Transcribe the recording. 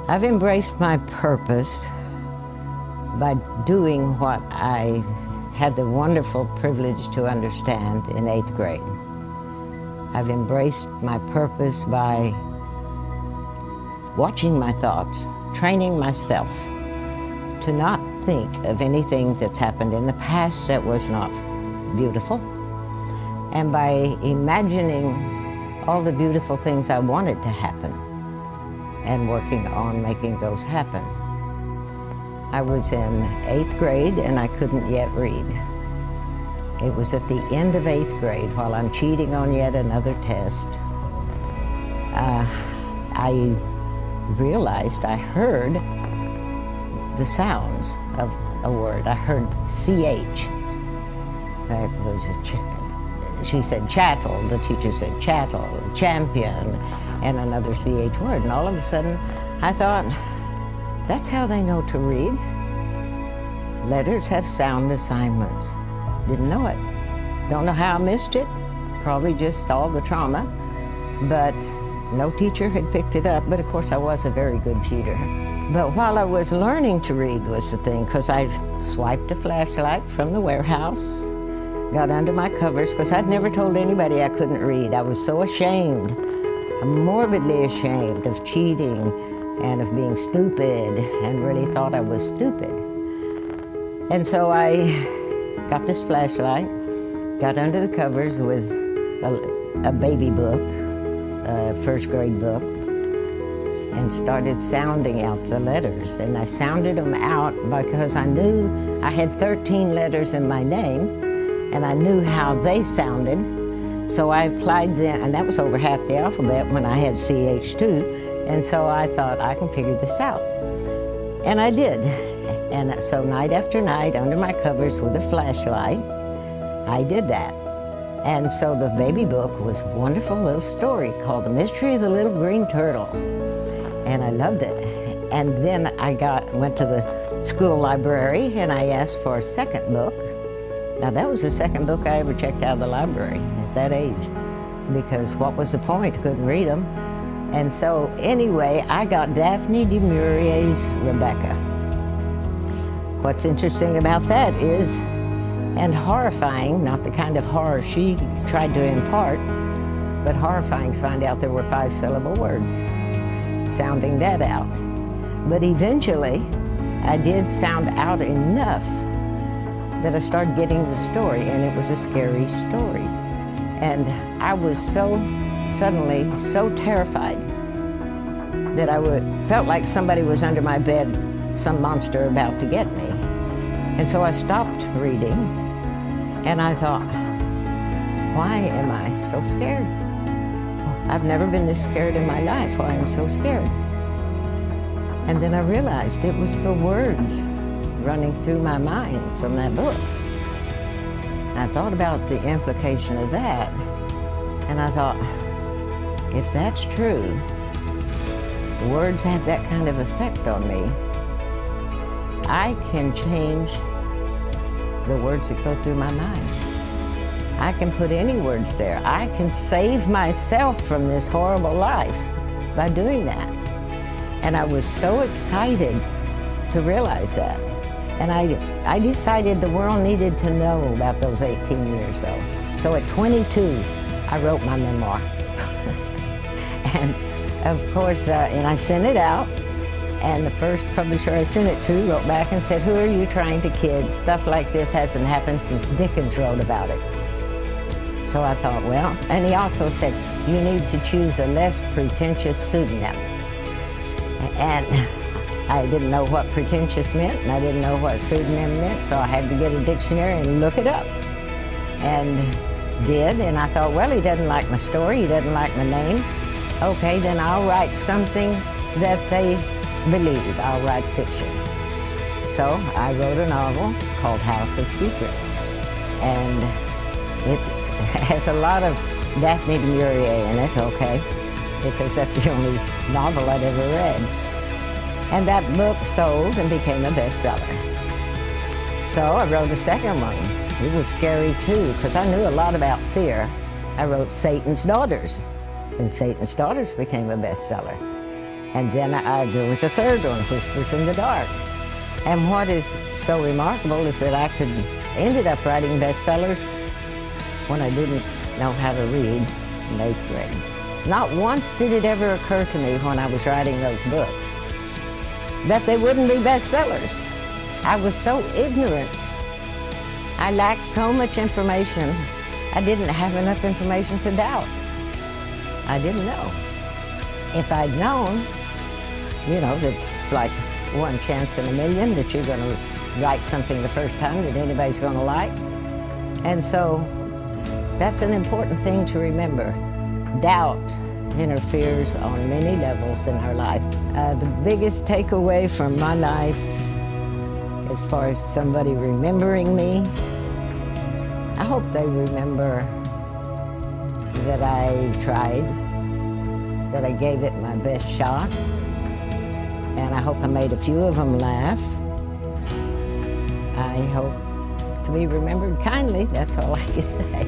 I've embraced my purpose by doing what I had the wonderful privilege to understand in 8th grade. I've embraced my purpose by watching my thoughts, training myself to not think of anything that's happened in the past that was not beautiful, and by imagining all the beautiful things I wanted to happen and working on making those happen. I was in 8th grade and I couldn't yet read. It was at the end of 8th grade, while I'm cheating on yet another test, I realized I heard the sounds of a word. I heard CH. That was she said chattel, the teacher said chattel, champion, and another CH word. And all of a sudden, I thought, that's how they know to read. Letters have sound assignments. Didn't know it. Don't know how I missed it. Probably just all the trauma. But no teacher had picked it up. But of course, I was a very good cheater. But while I was learning to read was the thing, because I swiped a flashlight from the warehouse, got under my covers, because I'd never told anybody I couldn't read. I was so ashamed, morbidly ashamed of cheating and of being stupid, and really thought I was stupid. And so I got this flashlight, got under the covers with a baby book, a 1st grade book, and started sounding out the letters. And I sounded them out because I knew I had 13 letters in my name, and I knew how they sounded. So I applied them, and that was over half the alphabet when I had CH2. And so I thought, I can figure this out. And I did. And so night after night, under my covers with a flashlight, I did that. And so the baby book was a wonderful little story called The Mystery of the Little Green Turtle. And I loved it. And then I went to the school library and I asked for a second book. Now that was the second book I ever checked out of the library at that age, because what was the point? I couldn't read them. And so anyway, I got Daphne du Maurier's Rebecca. What's interesting about that is, and horrifying, not the kind of horror she tried to impart, but horrifying to find out there were 5-syllable words, sounding that out. But eventually, I did sound out enough that I started getting the story, and it was a scary story. And I was suddenly so terrified that I felt like somebody was under my bed, some monster about to get me. And so I stopped reading, and I thought, why am I so scared? I've never been this scared in my life. Why am I so scared? And then I realized it was the words running through my mind from that book. I thought about the implication of that, and I thought, if that's true, words have that kind of effect on me. I can change the words that go through my mind. I can put any words there. I can save myself from this horrible life by doing that. And I was so excited to realize that. And I decided the world needed to know about those 18 years though. So at 22, I wrote my memoir. And of course, and I sent it out, and the first publisher I sent it to wrote back and said, who are you trying to kid? Stuff like this hasn't happened since Dickens wrote about it. So I thought, well, and he also said, you need to choose a less pretentious pseudonym. And I didn't know what pretentious meant, and I didn't know what pseudonym meant, so I had to get a dictionary and look it up. And did, and I thought, well, he doesn't like my story, he doesn't like my name. Okay, then I'll write something that they believe. I'll write fiction. So I wrote a novel called House of Secrets. And it has a lot of Daphne du Maurier in it, okay, because that's the only novel I'd ever read. And that book sold and became a bestseller. So I wrote a second one. It was scary too, because I knew a lot about fear. I wrote Satan's Daughters, and Satan's Daughters became a bestseller. And then there was a third one, Whispers in the Dark. And what is so remarkable is that I ended up writing bestsellers when I didn't know how to read in 8th grade. Not once did it ever occur to me when I was writing those books that they wouldn't be bestsellers. I was so ignorant. I lacked so much information. I didn't have enough information to doubt. I didn't know. If I'd known, that it's like one chance in a million that you're going to write something the first time that anybody's going to like. And so that's an important thing to remember. Doubt interferes on many levels in our life. The biggest takeaway from my life, as far as somebody remembering me, I hope they remember that I tried, that I gave it my best shot, and I hope I made a few of them laugh. I hope to be remembered kindly, that's all I can say.